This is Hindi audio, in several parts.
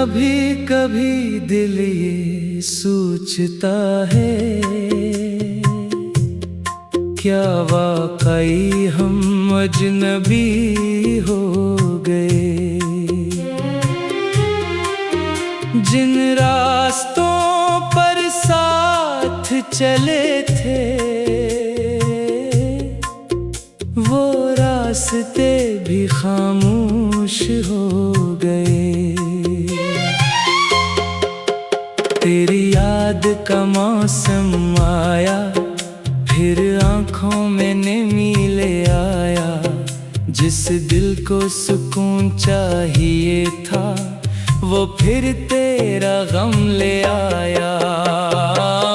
कभी कभी दिल ये सोचता है, क्या वाकई हम अजनबी हो गए। जिन रास्तों पर साथ चले थे वो रास्ते भी खामोश हो गए। तेरी याद का मौसम आया, फिर आँखों में नमी ले आया। जिस दिल को सुकून चाहिए था वो फिर तेरा गम ले आया।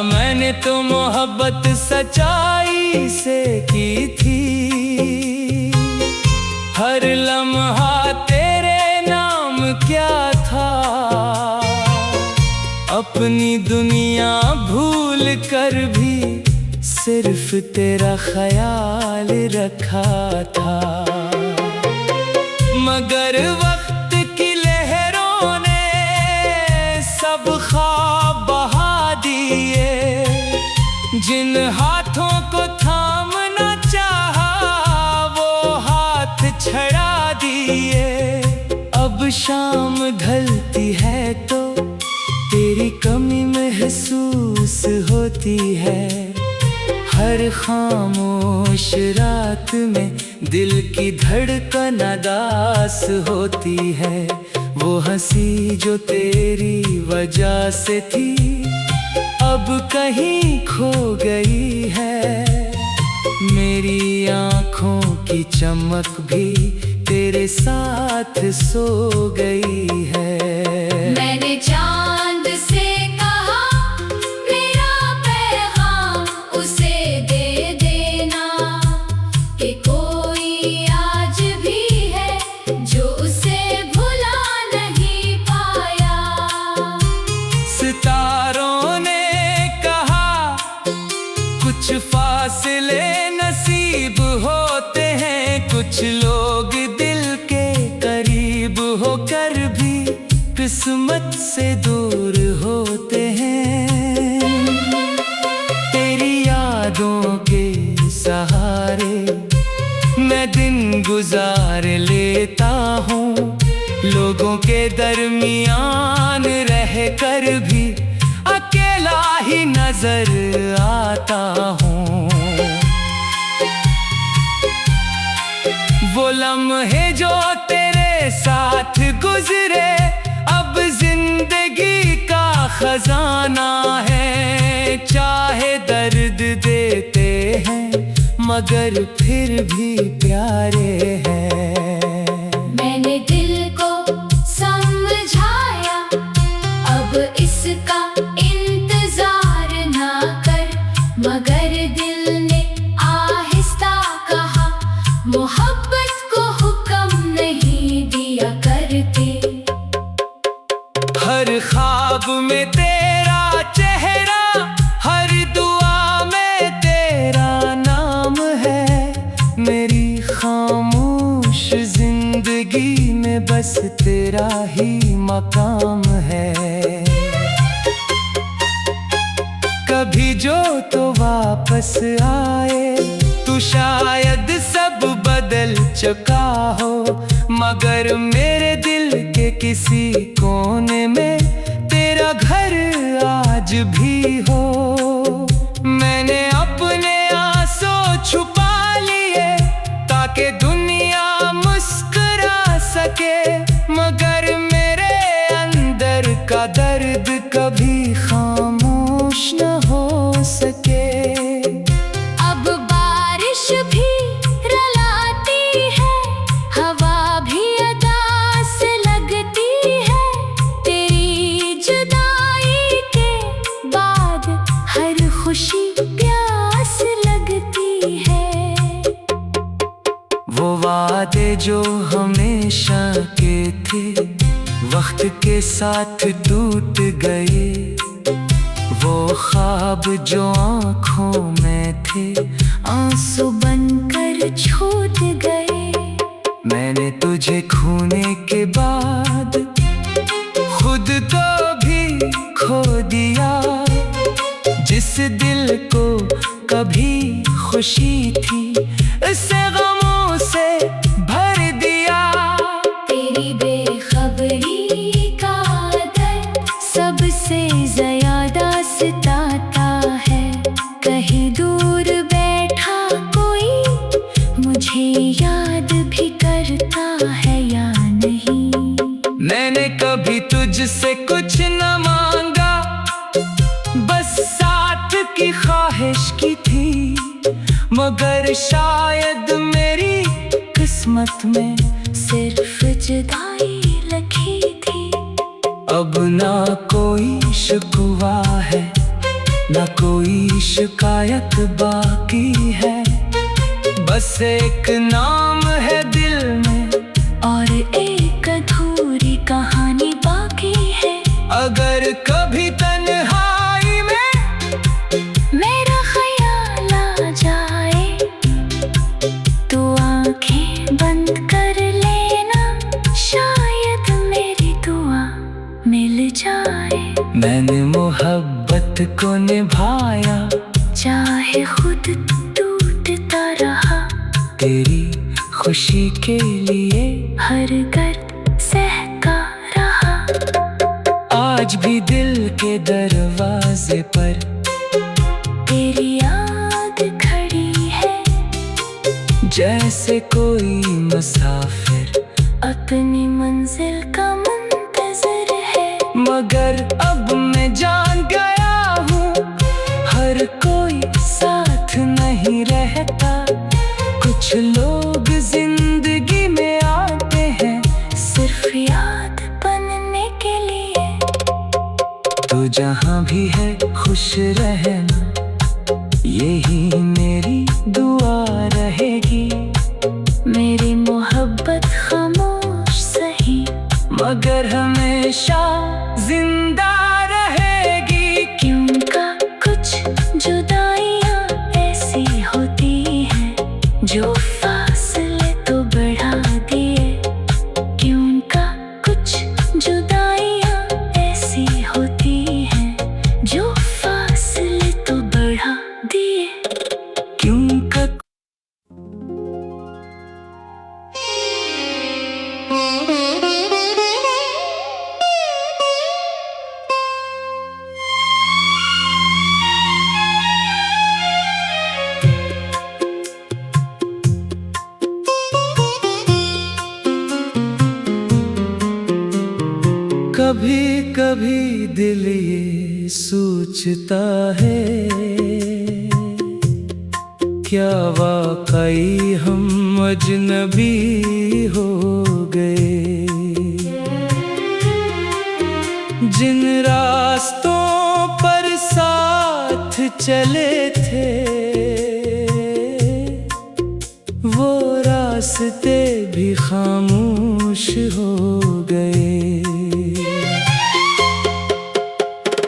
मैंने तो मोहब्बत सच्चाई से की थी, हर लम्हा तेरे नाम क्या था। अपनी दुनिया भूल कर भी सिर्फ तेरा ख्याल रखा था। मगर वक्त की लहरों ने सब ख्वाब बहा दिए। जिन हाथों को थामना चाहा वो हाथ छड़ा दिए। अब शाम ढलती है तो तेरी कमी महसूस होती है। हर खामोश रात में दिल की धड़कन अदास होती है। वो हंसी जो तेरी वजह से थी अब कहीं खो गई है। मेरी आँखों की चमक भी तेरे साथ सो गई है। मैंने चांद से कहा मेरा पैगाम उसे दे देना, कि कोई आज भी है जो उसे भुला नहीं पाया। सितारों ने कहा कुछ फासले नसीब होते हैं। कुछ लोग दिल के करीब होकर भी किस्मत से दूर होते हैं। तेरी यादों के सहारे मैं दिन गुजार लेता हूँ। लोगों के दरमियान रह कर भी अकेला ही नजर आता हूँ। वो लम्हे जो तेरे साथ गुजरे अब जिंदगी का खजाना है। चाहे दर्द देते हैं मगर फिर भी प्यारे हैं। मैंने दिल को समझाया अब इसका इंतजार ना कर, मगर दिल ने आहिस्ता कहा मोहब्बत को हुक्म नहीं दिया करती। हर ख्वाब में तेरा चेहरा, हर दुआ में तेरा नाम है। मेरी खामोश जिंदगी में बस तेरा ही मकाम है। कभी जो तो वापस आए, तू शायद सब बदल चुका हो। मगर मेरे दिल के किसी कोने में तेरा घर आज भी हो। मैंने अपने आंसू छुपा लिए ताकि दुनिया मुस्कुरा सके। मगर मेरे अंदर का दर्द कभी खामोश न हो सके। अब बारिश भी रुलाती है, हवा भी अदा से लगती है। तेरी जुदाई के बाद हर खुशी प्यास लगती है। वो वादे जो हमेशा के थे वक्त के साथ टूट गए। वो ख्वाब जो आँखों में थे आंसू बनकर छूट गए। मैंने तुझे खोने के बाद खुद दिल को कभी खुशी थी, इसे गमों से भर दिया। तेरी बेखबरी का दर्द सबसे ज्यादा सताता है। कहीं दूर बैठा कोई मुझे याद भी करता है या नहीं। मैंने कभी तुझसे कुछ न मांगा, बस साथ की ख्वाहिश की थी, मगर शायद मेरी किस्मत में सिर्फ जुदाई लिखी थी। अब ना कोई शिकवा है, ना कोई शिकायत बाकी है, बस एक नाम है दिल में और एक अधूरी कहानी बाकी है। अगर कभी तन्हाई में मेरा ख्याल आ जाए तो आंखें बंद कर लेना, शायद मेरी दुआ मिल जाए। मैंने मोहब्बत को निभाया, चाहे खुद टूटता रहा, तेरी खुशी के लिए हर गर्द सहका रहा। आज भी दिल के दरवाजे पर तेरी याद खड़ी है, जैसे कोई मुसाफिर अपनी मंजिल का मुंतज़िर है। मगर अब मैं जान गया हूँ, हर कोई साथ नहीं रहता। कुछ लोग जिंदगी में आते हैं सिर्फ याद बनने के लिए। तो जहाँ भी है खुश रहना, यही मेरी दुआ रहेगी। मेरी मोहब्बत खामोश सही, मगर हमेशा जिंदा रहेगी। क्यों का कुछ जुदाइयाँ ऐसी होती हैं जो फासले तो बढ़ा दिए। क्यों का कुछ जुदाइयाँ ऐसी होती हैं जो फासले तो बढ़ा दिए। क्यों का कभी कभी दिल ये सोचता है, क्या वाकई हम अजनबी हो गए। जिन रास्तों पर साथ चले थे, वो रास्ते भी खामोश हो गए।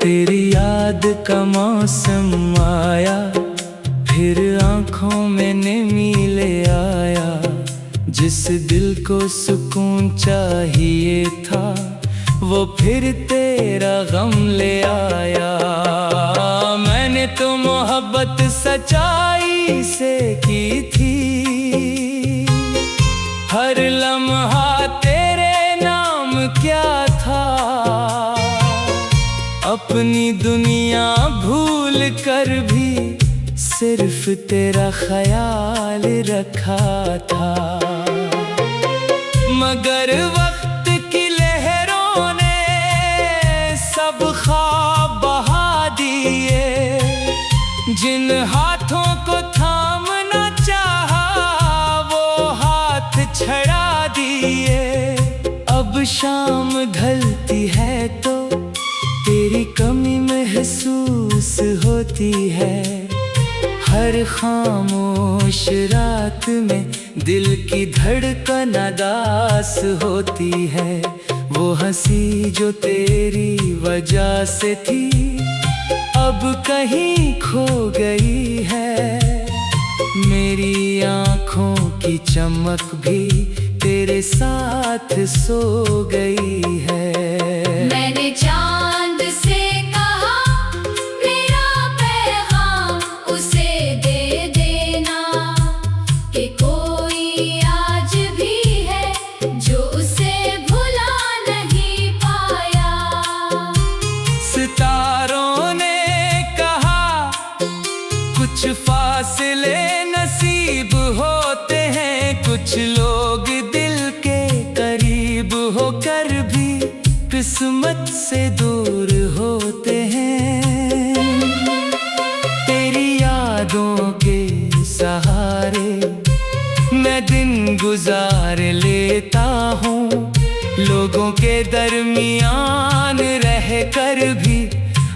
तेरी याद का मौसम आया, फिर आँखों में नमी ले आया। जिस दिल को सुकून चाहिए था, वो फिर तेरा गम ले आया। मैंने तो मोहब्बत सच्चाई से की थी, हर लम्हा तेरे नाम क्या था। अपनी दुनिया भूल कर भी सिर्फ तेरा ख्याल रखा था। मगर वक्त की लहरों ने सब ख्वाब बहा दिए। जिन हाथों को थामना चाहा, वो हाथ छड़ा दिए। अब शाम ढलती है तो तेरी कमी महसूस होती है। हर खामोश रात में दिल की धड़कन अदास होती है। वो हंसी जो तेरी वजह से थी, अब कहीं खो गई है। मेरी आँखों की चमक भी तेरे साथ सो गई है। मैंने चांद से कहा मेरा पैगाम कुछ लोग दिल के करीब होकर भी किस्मत से दूर होते हैं। तेरी यादों के सहारे मैं दिन गुजार लेता हूँ, लोगों के दरमियान रह कर भी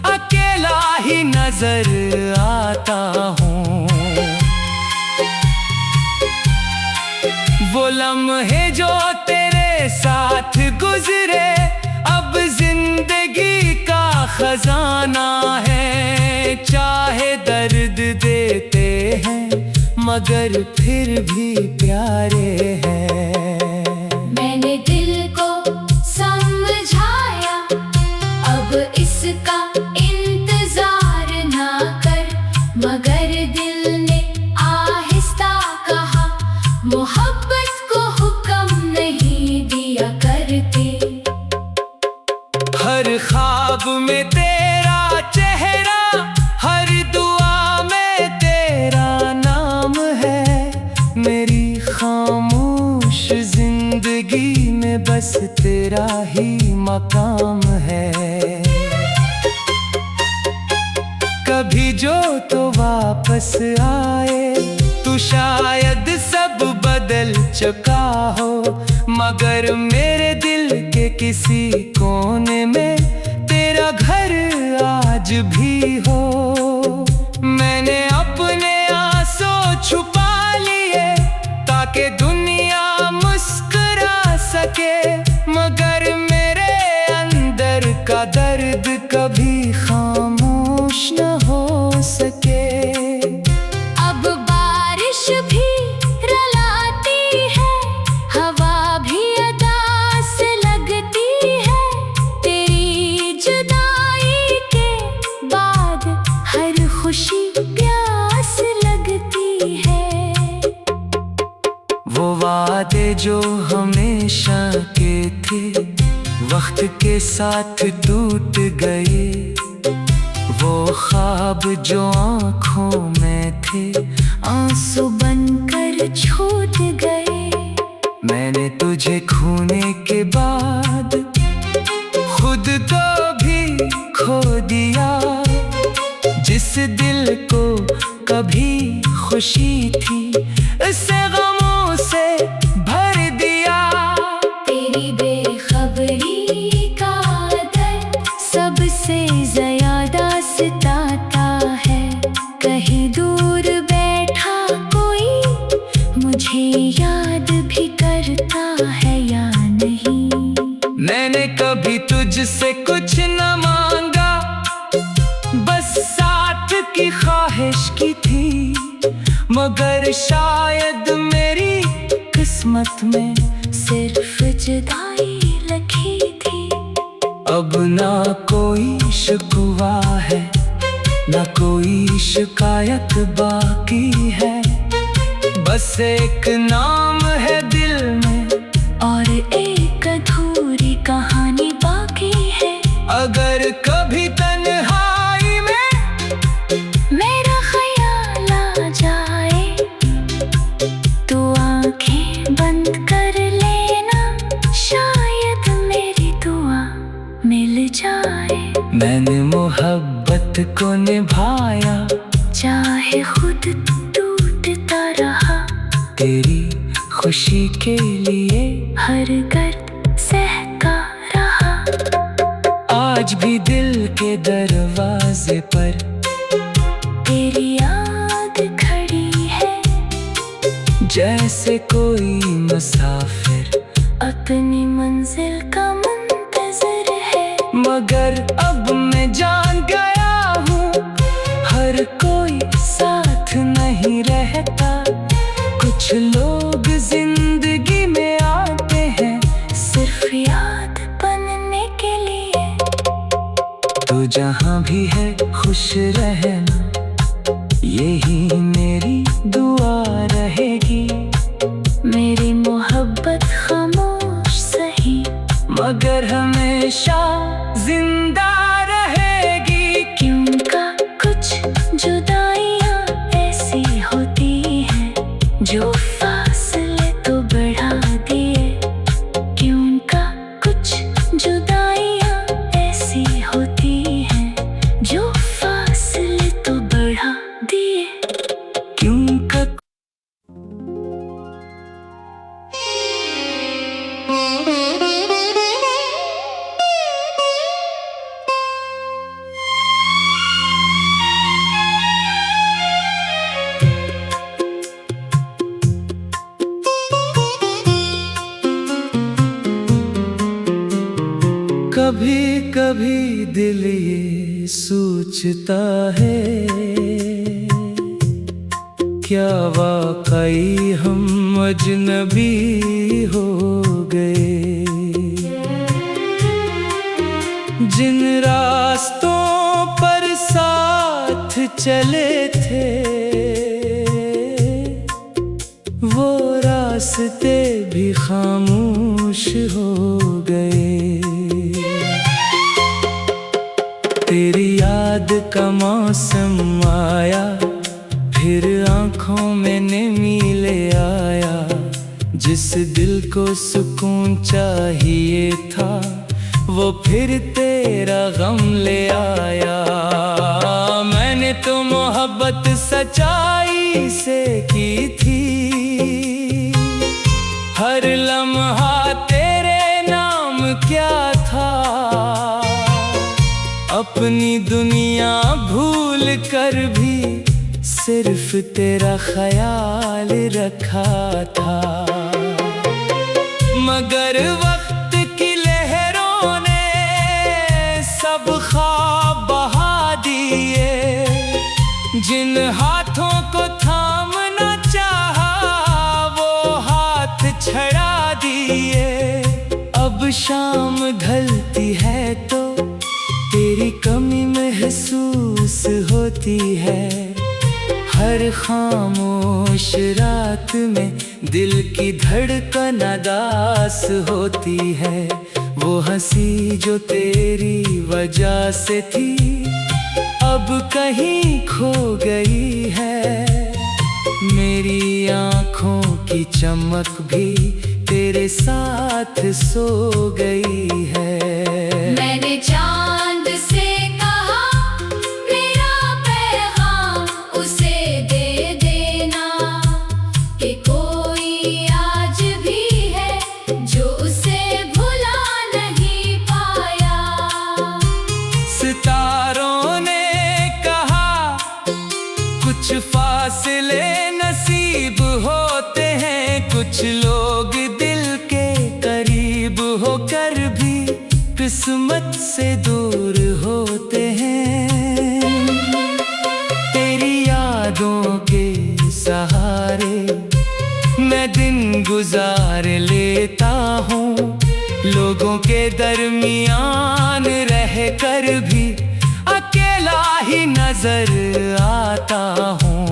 अकेला ही नजर आता हूँ। वो लम्हे जो तेरे साथ गुजरे अब जिंदगी का खजाना है। चाहे दर्द देते हैं मगर फिर भी प्यारे हैं। मैंने दिल को समझाया अब इसका इंतजार ना कर, मगर दिल ने आहिस्ता कहा मोहब्बत को हुक्म नहीं दिया करती। हर ख्वाब में तेरा चेहरा, हर दुआ में तेरा नाम है। मेरी खामोश जिंदगी में बस तेरा ही मकाम है। कभी जो तो वापस आए, तू शायद सब बदल चुका हो, मगर मेरे दिल के किसी कोने में तेरा घर आज भी हो। मैंने अपने आंसू छुपा लिए ताकि दुनिया मुस्कुरा सके, मगर मेरे अंदर का दर्द कभी खामोश न हो सके। अब बारिश भी रुलाती है, हवा भी अदा से लगती है। तेरी जुदाई के बाद हर खुशी प्यास लगती है। वो वादे जो हमेशा के थे वक्त के साथ टूट गए, वो ख्वाब जो आँखों में थे आंसू बनकर छूट गए। मैंने तुझे खोने के बाद खुद को भी खो दिया। जिस दिल को कभी खुशी थी उसे गमों से भर दिया। तेरी बेखबरी का दर्द सबसे ज्यादा सताता है। कहीं दूर बैठा कोई मुझे याद भी करता है या नहीं। मैंने कभी तुझसे कुछ न मांगा, बस साथ की ख्वाहिश की थी, मगर शायद मेरी किस्मत में सिर्फ जुदाई लिखी थी। अब ना कोई शिकवा है ना कोई शिकायत बाकी है, बस एक नाम है दिल में और एक अधूरी कहानी बाकी है। अगर कभी तन्हाई में मेरा ख्याल आ जाए तो आंखें बंद कर लेना, शायद मेरी दुआ मिल जाए। मैंने मोहब्बत को निभाया चाहे खुद टूटता रहा, तेरी खुशी के लिए हर गर्द सहता रहा। आज भी दिल के दरवाजे पर तेरी याद खड़ी है, जैसे कोई मुसाफिर अपनी मंजिल का मुंतज़िर है। मगर अब मैं जान गया हूँ हर कोई साथ नहीं रहता। कुछ लोग जिंदगी में आते हैं सिर्फ याद बनने के लिए। तो जहाँ भी है खुश रहना, यही मेरी दुआ रहेगी। मेरी मोहब्बत खामोश सही मगर हमेशा जिंदा रहेगी। क्यों का कुछ जुदाइयाँ ऐसी होती हैं जो फासले तो कभी कभी दिल ये सोचता है, क्या वाकई हम अजनबी हो गए। जिन रास्तों पर साथ चले थे, वो रास्ते भी खामोश हो गए। तेरी याद का मौसम आया, फिर आँखों में नमी ले आया। जिस दिल को सुकून चाहिए था, वो फिर तेरा गम ले आया। मैंने तो मोहब्बत सच्चाई से की थी, हर लम्हा तेरे नाम क्या था। अपनी दुनिया भूल कर भी सिर्फ तेरा ख्याल रखा था। मगर वक्त की लहरों ने सब ख्वाब बहा दिए। जिन हाथों को थामना चाहा, वो हाथ छड़ा दिए। अब शाम ढलती है तो तेरी कमी महसूस होती है। हर खामोश रात में दिल की धड़कन अदास होती है। वो हंसी जो तेरी वजह से थी, अब कहीं खो गई है। मेरी आँखों की चमक भी तेरे साथ सो गई है। मैंने चांद से कहा, मेरा पैगाम उसे दे देना, कि कोई आज भी है जो उसे भुला नहीं पाया। सितारों ने कहा, कुछ फासले नसीब होते हैं। कुछ लोग दिल के करीब होकर भी किस्मत से दूर होते हैं। तेरी यादों के सहारे मैं दिन गुजार लेता हूँ। लोगों के दरमियान रह कर भी अकेला ही नजर आता हूँ।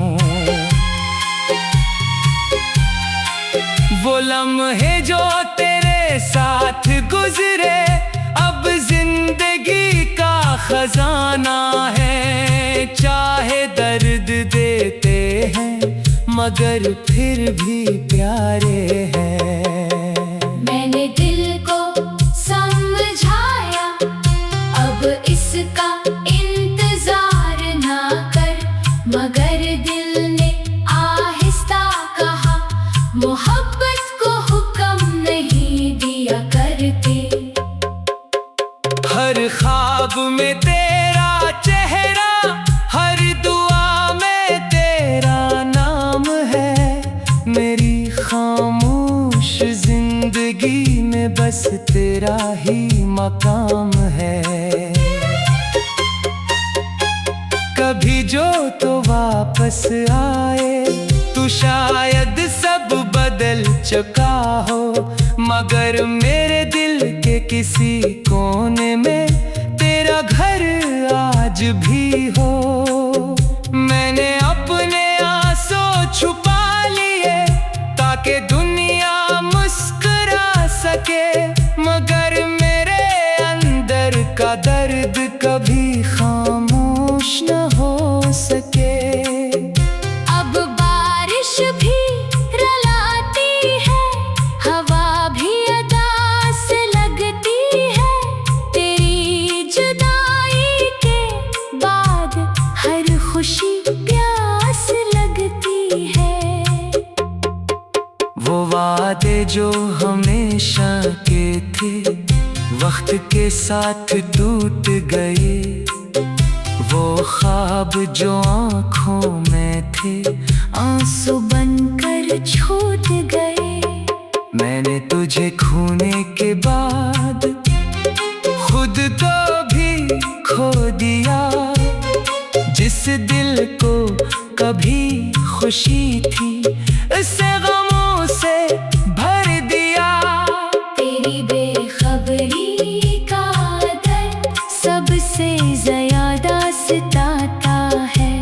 वो लम्हे जो तेरे साथ गुजरे, अब जिंदगी का खजाना है। चाहे दर्द देते हैं, मगर फिर भी प्यारे हैं। मैंने दिल को समझाया, अब इसका इंतजार ना कर। मगर दिल ने आहिस्ता कहा, मोहब्बत को हुक्म नहीं दिया करती। हर ख्वाब में तेरा चेहरा, हर दुआ में तेरा नाम है। मेरी खामोश जिंदगी में बस तेरा ही मकाम है। कभी जो तो वापस आए, तू शायद सब बदल चुका हो। मगर मेरे दिल के किसी कोने में तेरा घर आज भी हो। मैंने अपने आंसू छुपा लिए, ताकि दुनिया मुस्कुरा सके। मगर मेरे अंदर का दर्द कभी खामोश न हो सके। अब बारिश भी रुलाती है, हवा भी अदा से लगती है। तेरी जुदाई के बाद हर खुशी प्यास लगती है। वो वादे जो हमेशा के थे, वक्त के साथ टूट गए। वो ख्वाब जो आँखों में थे, आंसू बनकर छूट गए। मैंने तुझे खोने के बाद खुद दिल को कभी खुशी थी, इसे गमों से भर दिया। तेरी बेखबरी का दर्द सबसे ज्यादा सताता है।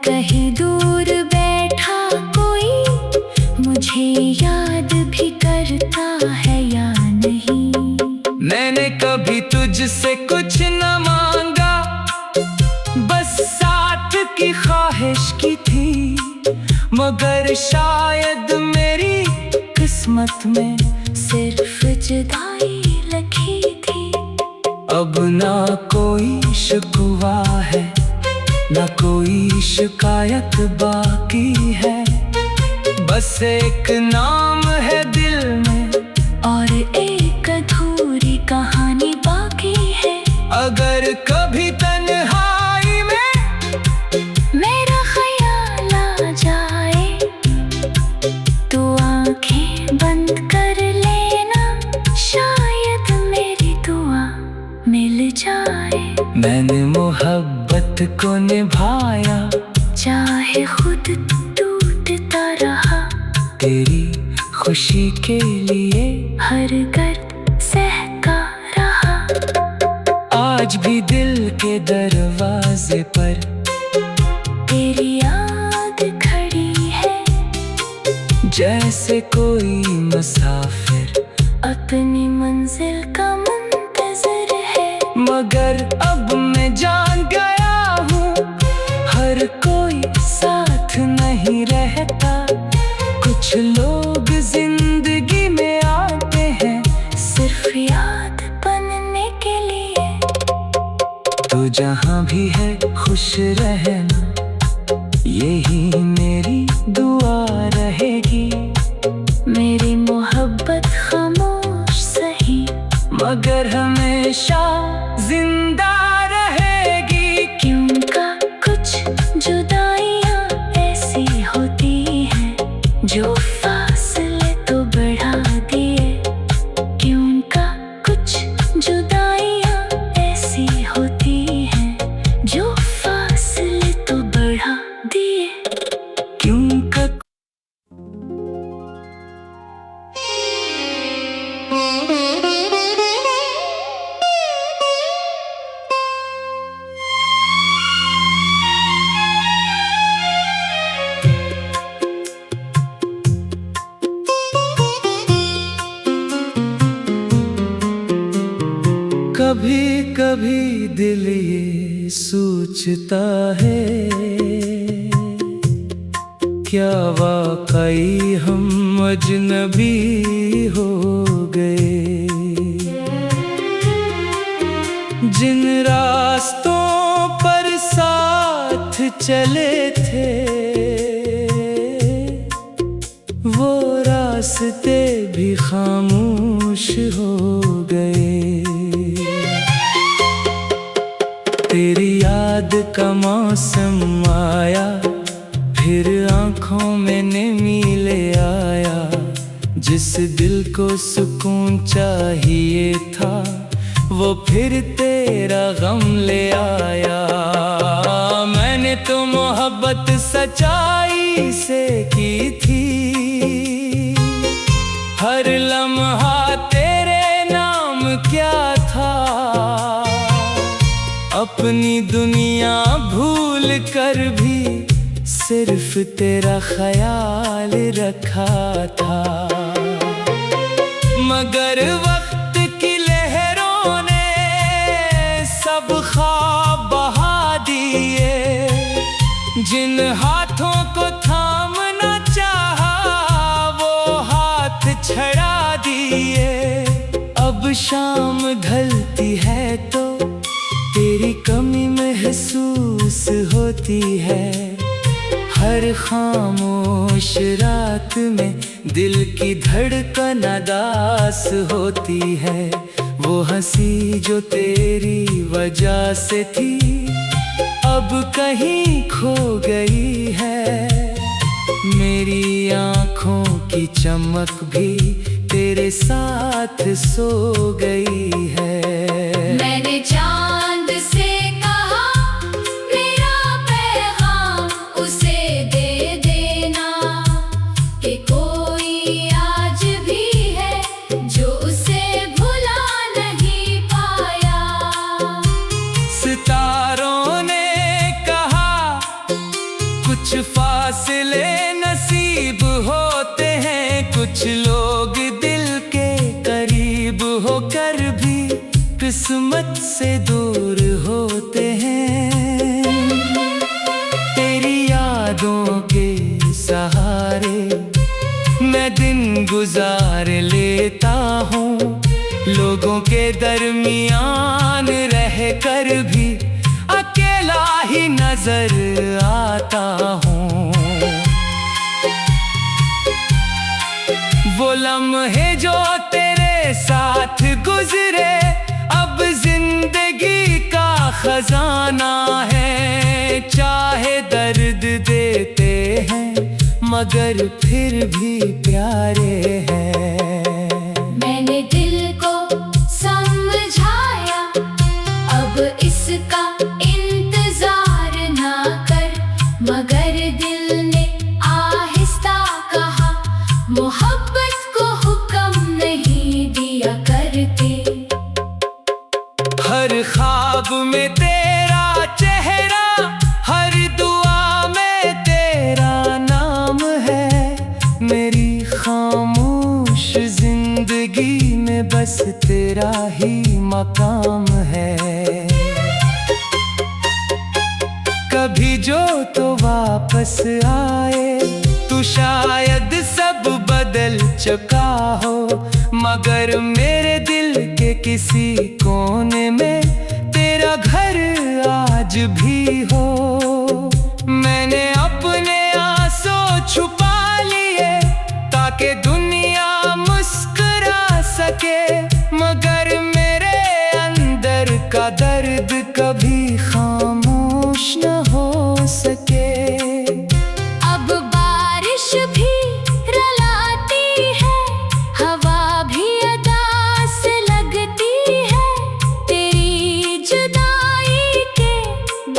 कहीं दूर बैठा कोई मुझे याद भी करता है या नहीं। मैंने कभी तुझसे कुछ न मांगा, बस साथ की ख्वाहिश की थी, मगर शायद मेरी किस्मत में सिर्फ जुदाई लिखी थी। अब ना कोई शिकवा है, ना कोई शिकायत बाकी है, बस एक नाम है दिल में और एक अधूरी कहानी बाकी है। अगर कभी तन्हाई में मेरा ख्याल आ जाए तो आंखें बंद कर लेना, शायद मेरी दुआ मिल जाए। मैंने मोहब्बत को निभाया, चाहे खुद टूटता रहा, तेरी खुशी के लिए हर गर्द सहका रहा। आज भी दिल के दरवाजे पर तेरी याद खड़ी है, जैसे कोई मुसाफिर अपनी मंजिल का मुंतज़िर है। मगर अब मैं जान गया हूँ, हर कोई साथ नहीं रहता। कुछ लोग जिंदगी में आते हैं सिर्फ याद बनने के लिए। तो जहाँ भी है खुश रहना, यही मेरी दुआ रहेगी। मेरी मोहब्बत खामोश सही, मगर हमेशा जिंदा रहेगी। क्यों का कुछ जुदाइयाँ ऐसी होती हैं जो फासले तो बढ़ा दिए। क्यों का कुछ जुदाइयाँ ऐसी होती हैं जो फासले तो बढ़ा दिए। क्यों का कभी कभी दिल ये सोचता है, क्या वाकई हम अजनबी हो गए। जिन रास्तों पर साथ चले थे, वो रास्ते भी खामोश हो गए। तेरी याद का मौसम आया, फिर आँखों में नमी ले आया। जिस दिल को सुकून चाहिए था, वो फिर तेरा गम ले आया। मैंने तो मोहब्बत सच्चाई से की थी, हर लम्हा तेरे नाम क्या था। अपनी दुनिया भूल कर भी सिर्फ तेरा ख्याल रखा था। मगर वक्त की लहरों ने सब ख्वाब बहा दिए। जिन हाथों को थामना चाहा, वो हाथ छड़ा दिए। अब शाम ढलती है तो तेरी कमी महसूस होती है। हर खामोश रात में दिल की धड़कन अदास होती है। वो हंसी जो तेरी वजह से थी, अब कहीं खो गई है। मेरी आँखों की चमक भी तेरे साथ सो गई है। मैंने चांद से कहा मेरा पैगाम कुछ लोग दिल के करीब होकर भी किस्मत से दूर होते हैं। तेरी यादों के सहारे मैं दिन गुजार लेता हूँ, लोगों के दरमियान रह कर भी अकेला ही नजर आता हूँ। वो लम्हे जो तेरे साथ गुजरे अब जिंदगी का खजाना है। चाहे दर्द देते हैं मगर फिर भी प्यारे हैं। मैंने दिल को समझाया अब इसका इंतजार ना कर, मगर दिल ने आहिस्ता कहा मोहब्बत को हुक्म नहीं दिया करते। हर ख्वाब में तेरा चेहरा, हर दुआ में तेरा नाम है। मेरी खामोश जिंदगी में बस तेरा ही मकाम है। कभी जो तो वापस आए, तू शायद सब बदल चुका हो, मगर मेरे दिल के किसी कोने में तेरा घर आज भी हो। मैंने अपने आंसू छुपा लिए ताकि दुनिया मुस्कुरा सके, मगर मेरे अंदर का दर्द कभी खामोश न हो सके। अब बारिश भी रुलाती है, हवा भी अदा से लगती है। तेरी जुदाई के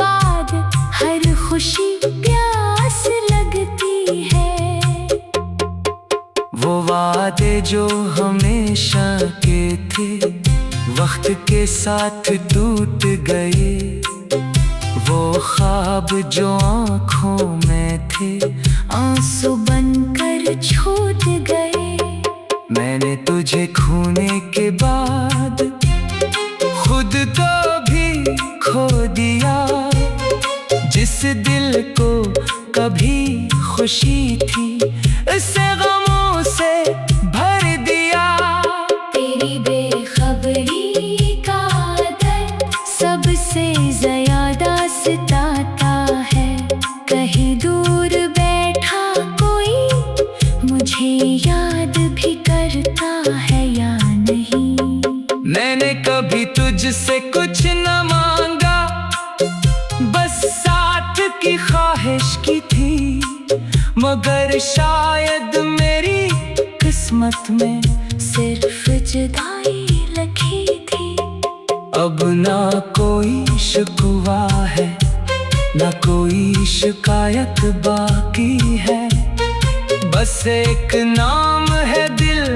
बाद हर खुशी प्यास लगती है। वो वादे जो हमेशा के थे वक्त के साथ टूट गए, वो ख्वाब जो आँखों में थे आंसू बनकर छूट गए। मैंने तुझे खोने के बाद खुद को भी खो दिया। जिस दिल को कभी खुशी थी उसे गमों से भर दिया। तेरी बेखबरी का दर्द सबसे ज्यादा सताता है। कहीं दूर बैठा कोई मुझे याद भी करता है या नहीं। मैंने कभी तुझसे कुछ न मांगा, बस साथ की ख्वाहिश की थी, मगर शायद मेरी किस्मत में सिर्फ जुदाई लिखी थी। अब ना कोई शिकवा है ना कोई शिकायत बाकी है, बस एक नाम है दिल